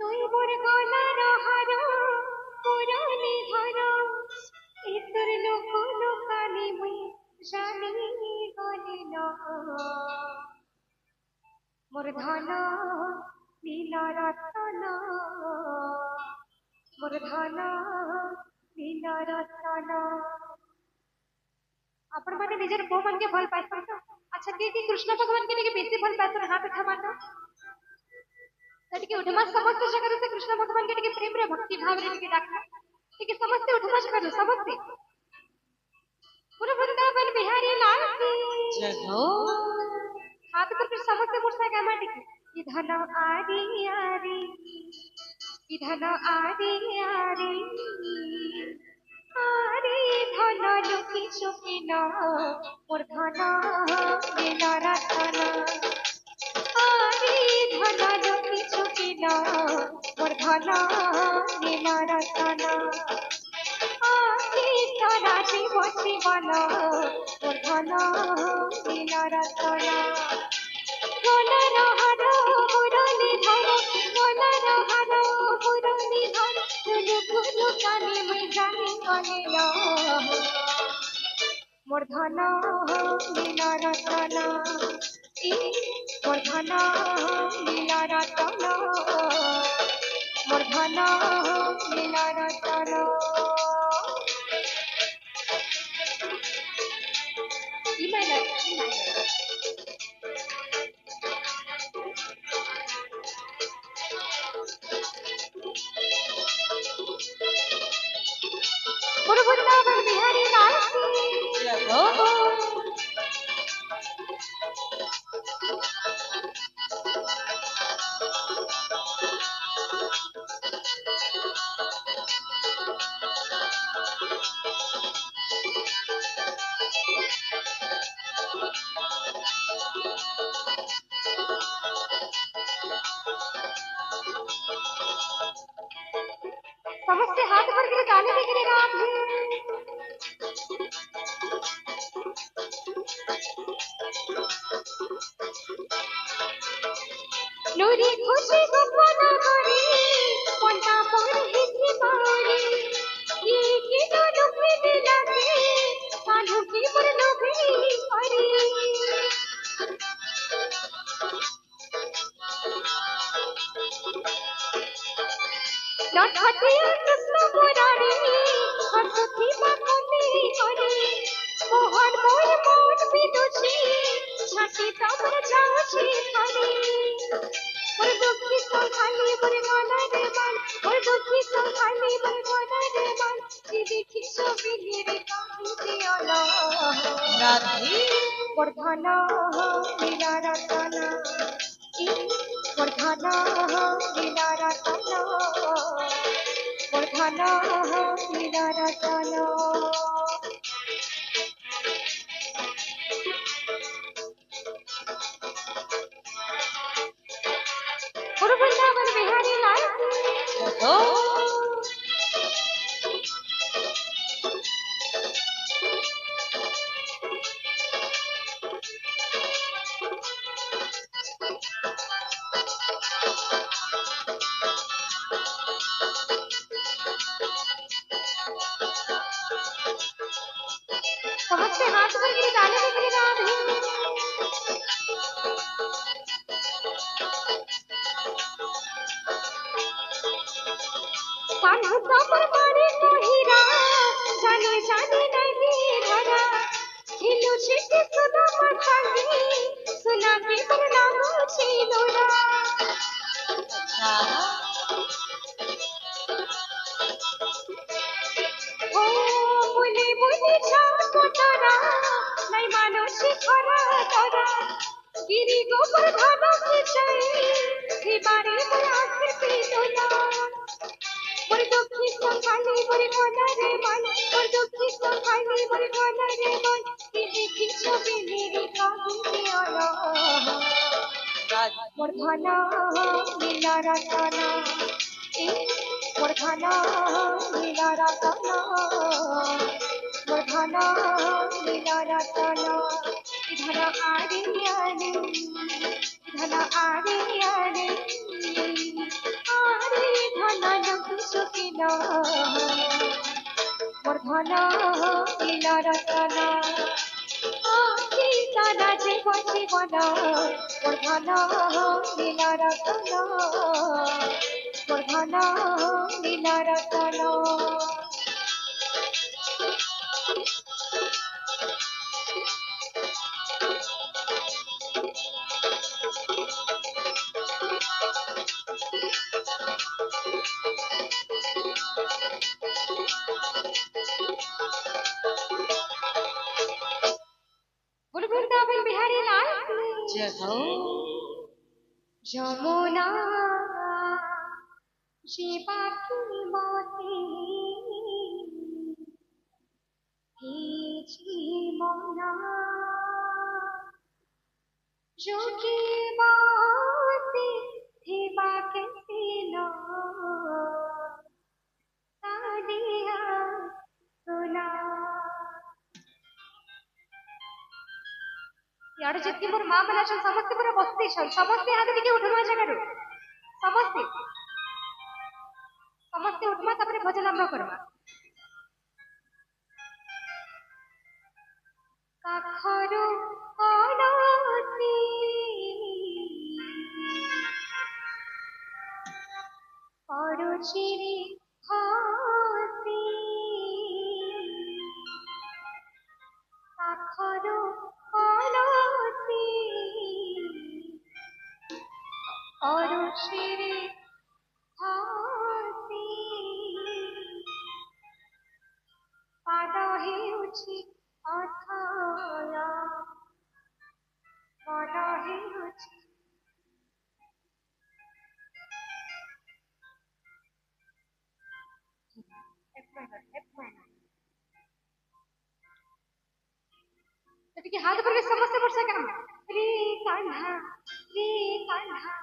তুই মোর গলার হার পুরানি ধর ইতর লোক লোকানি মুই জানি গলি না মোর ধন নীল রতন মোর ধন নীল রতন आपण माने निजर बो मन के भल पाइसन तो अच्छा के कृष्ण भगवान के ଟିକେ बेसी भल पाइसन हाथ उठा मानो ଟିକେ ଉଠମା ସମସ୍ତେ ଜାଗାରେ ସେ କୃଷ୍ଣ ଭଗବାନ के ଟିକେ ପ୍ରେମ ରେ ଭକ୍ତି ଭାବ ରେ ଟିକେ ଡାକ ଟିକେ ସମସ୍ତେ ଉଠମା ଜାଗାରେ ସମସ୍ତେ पूरा वृंदावन बिहारी लाल की जय हो हाथ करके समस्त मूर्छा गामा टिके इधन आरी आरी इधन आरी आरी आरी धन लुकी चुकी न मोर धन नील रतन आरी धन लुकी चुकी न मोर धन नील रतन जीव जीवन मोर धन नील रतन गलार हार मुरली धर गलार हार मुरली धर तुलु तुलु कानी मुई जानी गलिल मोर धन नील रतन मोर धन नील रतन मोर धन नील रतन वृंदावन बिहारी लाल की जय हो समस्ते हाथ भर के गाने देख रहे आप लोरी खुशी गोपना करी पंता पर हिती मारी ये की तो लुकी दिला के कालू की पर लोभी करी लठटिया कृष्ण मुरारी हंसती बाकनी हरी मोहन मोर मोर बिदुची छाती तमर जाची हरी मोर दुखी संभाली मोर गाना रे मन मोर दुखी संभाली मोर गाना रे मन जी देखी सोबिली रे काहू दियाला राधी मोर धन नील रतन मोर धन नील रतन मोर धन नील रतन वृंदावन बिहारी लाल हो समस्ते हाथ पर गिरे गाने देख रहे आप कान्हा पर मारे को हीरा जाने जाने नहीं धरा हिलू छिटी सुना मचाही सुना के पर नाम छीलोरा ओ मुली मुली छाप तारा नहीं मानो शिखरा तारा गिरी गोबर धाना की चाई ही बारी पर आखिर पी दोला मोर दुखी संभाली मोर गाना रे मन मोर दुखी संभाली मोर गाना रे मन की देखी छवि मेरी काहू दियाला मोर धन नील रतन मोर धन नील रतन मोर धन नील रतन धन आरे धन आरे চকিল মোর ধন নীলা রতন সীতানা জীবন জীবন মোর ধন নীলা রতন মোর ধন নীলা রতন वृंदावन बिहारी लाल जय हो যমুনা শিবা কি মতে হেছি মনা যোগী মতে হেবা কেন তানিয়া সোনা यार जितनी मोर मां बना छन समस्ते पूरा बस्ती छन समस्ते हाथ दिके उठमा जगह समस्ते समस्ते उठमा तापरे भजन आरंभ करबा काखरो कनसी परुचिरी हसी काखरो कनसी परुचिरी हसी पाद हेउछि अथय मन हेउछि के हाथ पर के समस्त वर्षा काम रे कान्हा रे कान्हा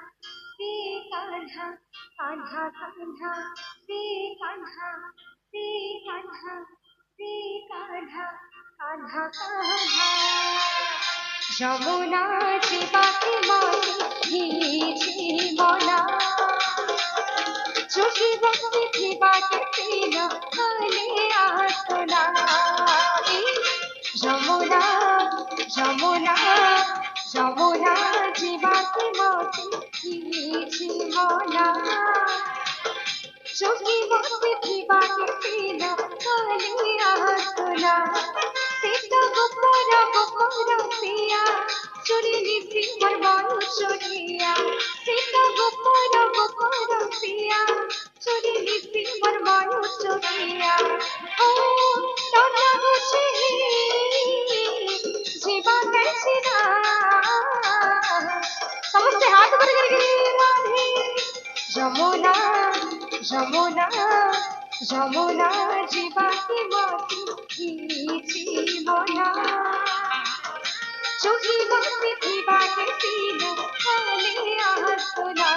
रे कान्हा कान्हा कान्हा रे कान्हा रे कान्हा रे कान्हा कान्हा कान्हा যমুনা জীবাকে মনে হেছি মনা চোখে বসে জীবাকে তিন কালে আসনা যমুনা যমুনা যমুনা জীবাকে মনে হেছি মনা চোখে বসে জীবাকে তিন কালে আসনা सीता गोपाल गोपाल सिया चुरी निसी मरवानु चोरिया सीता गोपाल गोपाल सिया चुरी निसी मरवानु चोरिया ओ तोना बुझे जीवा कैसी ना समस्त हाथ पर करके राधे যমুনা যমুনা যমুনা জীবাকে মতি হেছি মনা চোখে বসে জীবাকে তিন কালে আসনা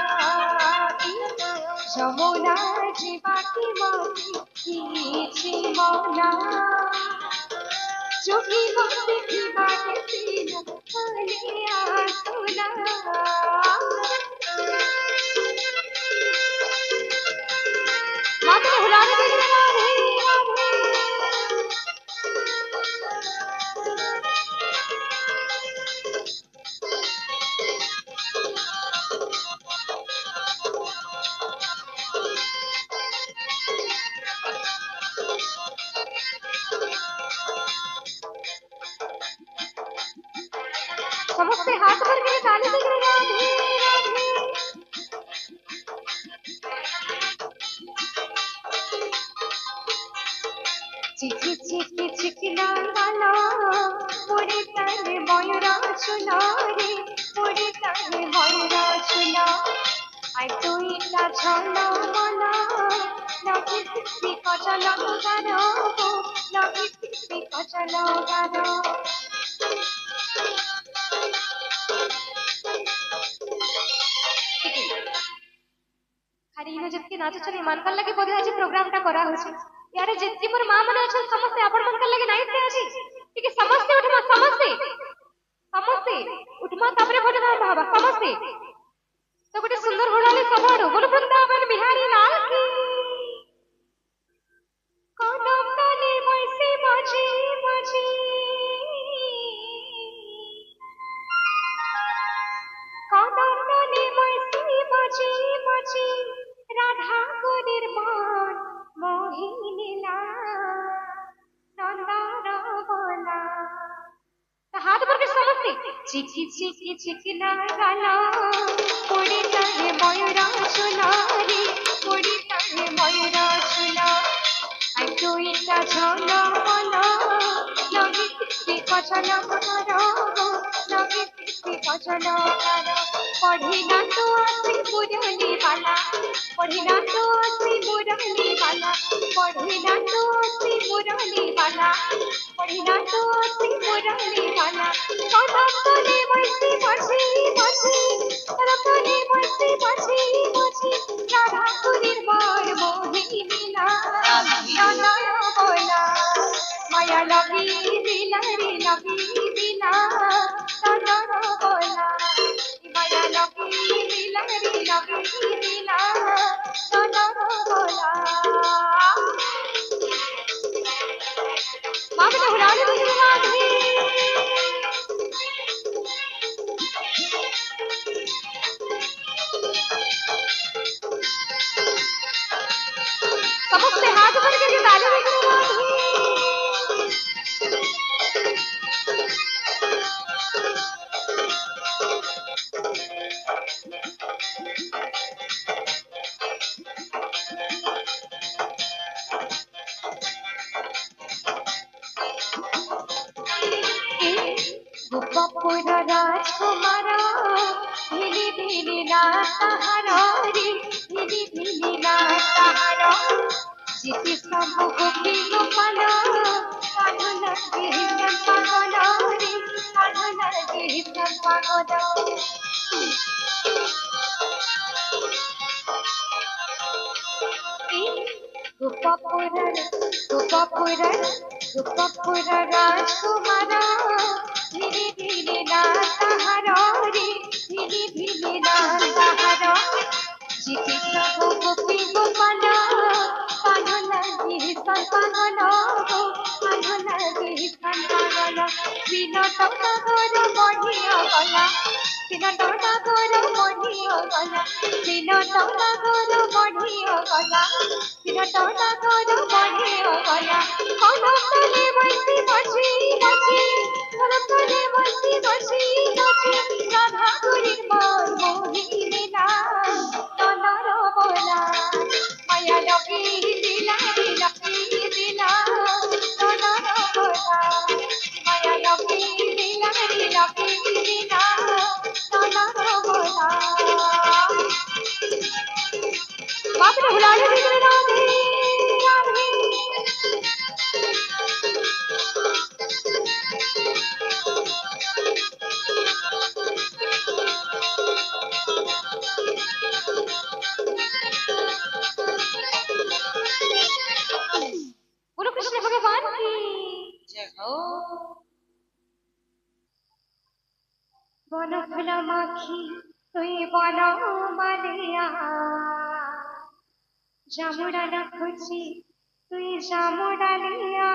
যমুনা জীবাকে মতি হেছি মনা চোখে বসে জীবাকে তিন কালে আসনা माता ने हुलाने के लिए राधे राधे समस्त हाथ भर के ताली बज रही राधे राधे चिकी चिकी चिकी लाल वाला मोरे तने मयूरा चुना रे मोरे तने मयूरा चुना आई तो इला झला मना नभी किसी को चलो गानो नभी किसी को चलो गानो हरी जब के नाच चले मन कर लगे बोधे आज प्रोग्राम टा करा होछि यारे जितनी मोर मां माने अछन समस्त आपण मन कर लगे नाइट रे अछि ठीक है समस्त उठमा समस्त उठमा तापरे भजन बाबा समस्त तो गोटे सुंदर होलाले सबड़ बोल वृंदावन बिहारी लाल की चिकी चिकी चिकना गाला पड़ी ताहे मयूरा चुला रे पड़ी ताहे मयूरा चुला तो इतना झोला वाला लगे किसी को चला करो लगे किसी को चला करो पढ़ी ना तो आसी बुरानी वाला पढ़ी ना तो आसी बुरानी वाला पढ़ी ना तो आसी बुरानी वाला पढ़ी ना तो आसी बुरानी वाला कदम तले बसी बसी बसी कदम तले बसी बसी बसी राधा कुलीर मार मोही मिला बोला माया लगी दिला रे लगी दिला बोला माया लगी दिला रे लगी दिला बोला माँ बेटा हुला दे तुझे माधवी सबसे हाथ भर के ताली बजाओ माधवी गोपपुर राजकुमारा भिली भिली ना सहारा रे भिली भिली ना सहारा जिति सब गोपी गोपाला काढ़ लगे सब पागला रे काढ़ लगे सब पागला गोपपुर राजकुमारा धीरे धीरे ना सहारा रे धीरे धीरे ना सहारा जिति सब गोपी गोपाला काढ़ लगे सब पागला काढ़ लगे सब पागला बिना टका कर बढ़िया गला बिना टका कर बढ़िया गला बिना टका कर बढ़िया गला बिना टका कर बढ़िया गला कदम तले बसी बसी बसी कदम तले बसी बसी बसी राधा कुलीर मार मोही मिला तनर बोला माया लगी दिला रे लगी दिला तनर बोला माया लगी दिला रे लगी दिला तनर बोला बाप रे हुला दे तेरे राधे राधे बोलो कृष्ण भगवान की जय हो बन फल माखी तुई बन मालिया जामुड़ा रखुची तुई जामुड़ा लिया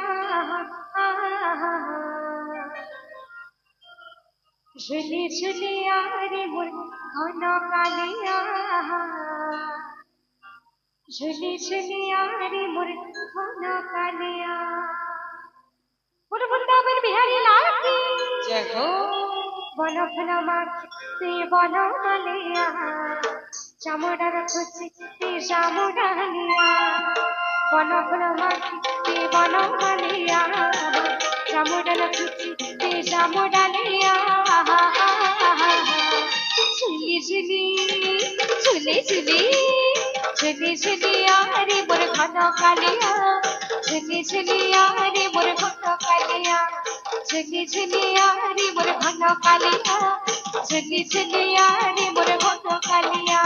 झुली झुलिया रे मोर घन कालिया झुली झुलिया रे मोर घन कालिया बोलो वृंदावन बिहारी लाल की जय हो बन फल माखी तुई बन मालिया जामुड़ा रखुची तुई जामुड़ा लिया बन फल माखी तुई बन मालिया जामुड़ा रखुची तुई जामुड़ा लिया झुली झुली झुली झुली झुली झुलिया रे मोर घन कालिया झुली झुलिया रे मोर घन कालिया झुली झुलिया रे मोर घन कालिया झुली झुलिया रे मोर घन कालिया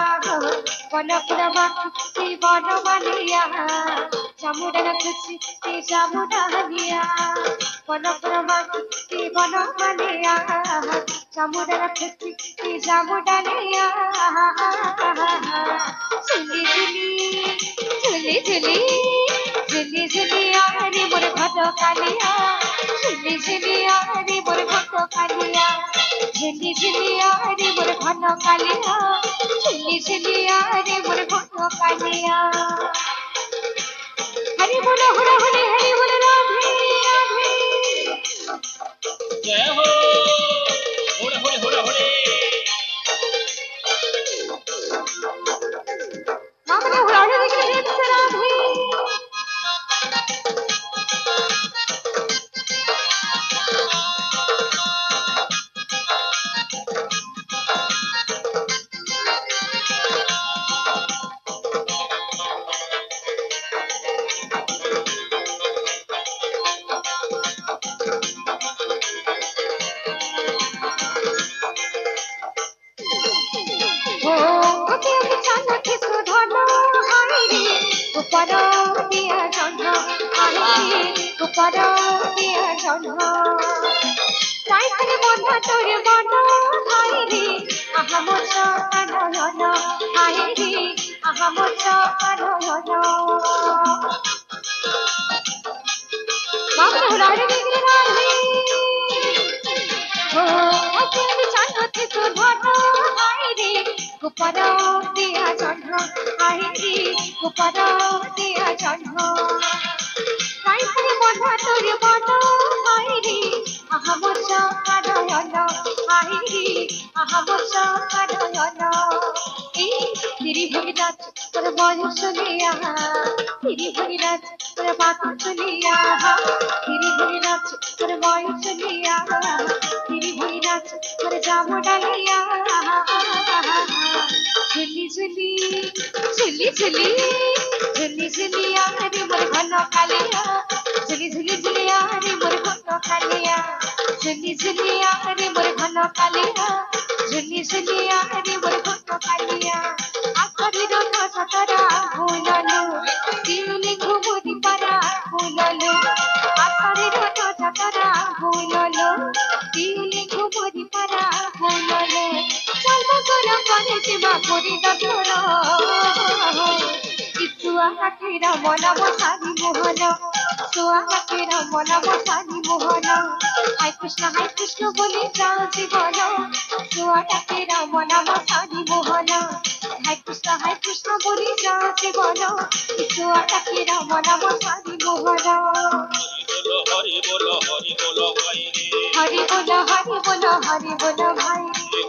बनपुर माखी बन मालिया जामुड़ा रखुची तुई जामुड़ा लिया बनपुर माखी बन मालिया जामुड़ा रखुची तुई जामुड़ा लिया झुली झुली झुली झुली झुली झुलिया रे मोर घन कालिया झुली झुलिया रे मोर घन कालिया झुली झुलिया रे मोर घन कालिया झुली झुलिया रे मोर घन कालिया हरि बोलो हरे हरे हरि बोलो राधे राधे जय हो बोल গোপাল দিয়া জন্ম আইরে গোপাল দিয়া জন্ম তাইখানে বন্ধা তোরে বন্ধ হাইরে আহা মোচ কানয়ন হাইরে আহা মোচ কানয়ন বাবা হলারে বিগড়ে রাধে ও অতি চাঁদতে সুধন হাইরে গোপাল দিয়া জন্ম হাইরে গোপাল দিয়া জন্ম তাইখানে বন্ধা তোরে বন্ধ হাইরে আহা মোচ কানয়ন হাইরে আহা মোচ কানয়ন এই তিরি ভগিরাজ তোর বয়স চলিয়া তিরি ভগিরাজ তোর বাত চলিয়া তিরি ভগিরাজ তোর বয়স চলিয়া তিরি ভগিরাজ তোর জাম ডালিয়া ঝুলি ঝুলি ঝুলি ঝুলি ঝুলি ঝুলিয়া রে মোর ঘন কালিয়া ঝুলি ঝুলি ঝুলিয়া রে মোর ঘন কালিয়া ঝুলি ঝুলিয়া রে মোর ঘন কালিয়া ঝুলি ঝুলিয়া রে মোর ঘন কালিয়া আখরি রথ সতরা ভুললো তিউলি ঘুমুরি পারা ভুললো আখরি রথ সতরা ভুললো তিউলি ঘুমুরি পারা ভুললো চল বগল করে সেবা করি দতর ইসুয়া কাঠেরা মনা বসারি মোহন সোয়া কাঠেরা মনা বসারি মোহন হাই কৃষ্ণ বলে যাও জীবন সোয়া কাঠেরা মনা বসারি মোহন হাই কৃষ্ণ বলে যাও জীবন সোয়া কাঠেরা মনা বসারি মোহন হরি বল হরি বল ভাই রে হরি বল হরি বল হরি বল ভাই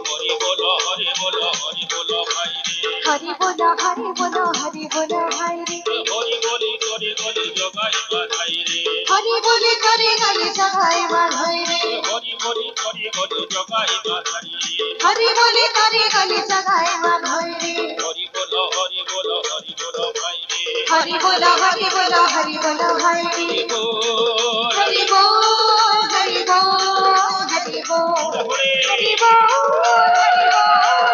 হরি বল হরি বল হরি বল ভাই রে হরি বল হরি বল হরি বল ভাই রে হরি বলি করে গলি জগাই বাধাই রে হরি বলে করে গলে জগাই বাধাই রে হরি বলি করে গলি জগাই বাধাই রে হরি বলে করে গলে জগাই বাধাই রে হরি বল হরি বল হরি বল ভাই রে হরি বল হরি বল হরি বল ভাই রে হরি বল হরি বল হরি বল হরি বল হরি বল